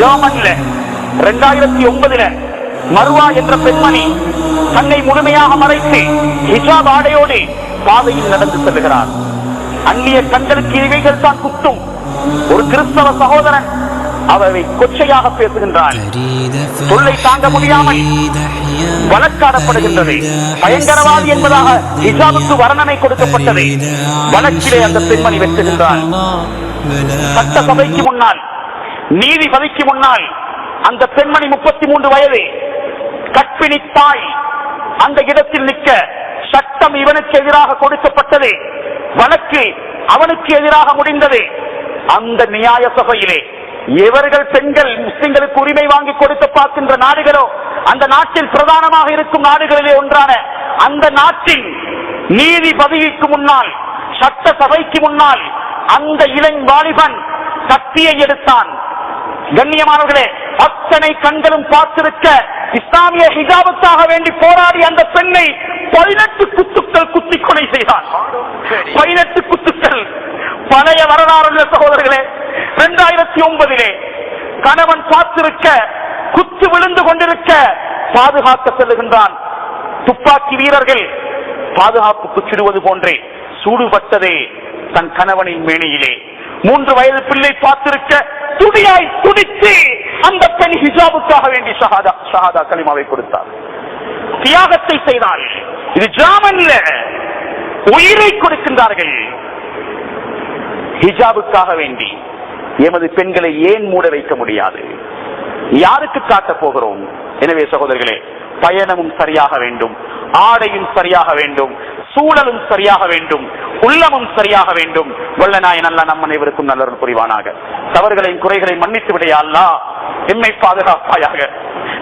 ஜெர்மன்ல 2009 Marwa என்ற பெண்மணி தன்னை முழுமையாக மறைத்து ஹிஜாப் ஆடையோடு பாதையில் நடந்து செல்கிறார். அந்நிய கண்களுக்கு இவைகள் தான் குத்தும். ஒரு கிறிஸ்தவ சகோதரன் அவரை கொச்சையாக பேசுகின்றான். சொல்லை தாங்க முடியாமல் வழக்காடப்படுகின்றது. பயங்கரவாதி என்பதாக ஹிஜாபுக்கு வர்ணனை கொடுக்கப்பட்டது. வழக்கிலே அந்த பெண்மணி வெற்றுகின்றான். சட்டசபைக்கு முன்னால், நீதிபதிக்கு முன்னால் அந்த பெண்மணி 33 வயது கற்பிணி தாய் அந்த இடத்தில் நிற்க சட்டம் இவனுக்கு எதிராக கொடுக்கப்பட்டது. வழக்கு அவனுக்கு எதிராக முடிந்தது. அந்த நியாய சபையிலே எவர்கள் பெண்கள் முஸ்லிம்களுக்கு உரிமை வாங்கி கொடுக்க பார்க்கின்ற நாடுகளோ அந்த நாட்டில் பிரதானமாக இருக்கும் நாடுகளிலே ஒன்றான அந்த நாட்டின் நீதிபதிக்கு முன்னால், சட்ட சபைக்கு முன்னால் அந்த இளம் வாலிபன் கத்தியை எடுத்தான். கண்ணியமானவர்களே, அத்தனை கண்களும் பார்த்திருக்க இஸ்லாமிய ஹிஜாபுக்காக வேண்டி போராடி அந்த பெண்ணை 18 குத்துக்கள் குத்தி கொலை செய்தான். 18 குத்துக்கள். பழைய வரலாறு சகோதரர்களே. 2009 கணவன் பார்த்திருக்க குத்து விழுந்து கொண்டிருக்க பாதுகாக்க செல்லுகின்றான். துப்பாக்கி வீரர்கள் பாதுகாப்புக்கு சுடுவது போன்றே சூடுபட்டதே தன் கணவனின் மேனியிலே. 3 வயது பிள்ளை பார்த்திருக்க துடியாய் துடித்து அந்த பெண் ஹிஜாபுக்காக வேண்டி ஷஹாதா கலிமாவை கொடுத்தார். தியாகத்தை செய்தால். இது ஜெர்மன்ல உயிரை கொடுக்கின்றார்கள் ஹிஜாபுக்காக வேண்டி. எமது பெண்களை ஏன் மூட வைக்க முடியாது? யாருக்கு காட்டப் போகிறோம்? எனவே சகோதரர்களே, பயணமும் சரியாக வேண்டும், ஆடையும் சரியாக வேண்டும், சூழலும் சரியாக வேண்டும், உள்ளமும் சரியாக வேண்டும். வல்லநாயன் அல்லாஹ் நம் அனைவருக்கும் நல்லொரு புரிவானாக. தவறுகளையும் குறைகளையும் மன்னித்து விட யா அல்லாஹ் எம்மை பாதுகாப்பாயாக.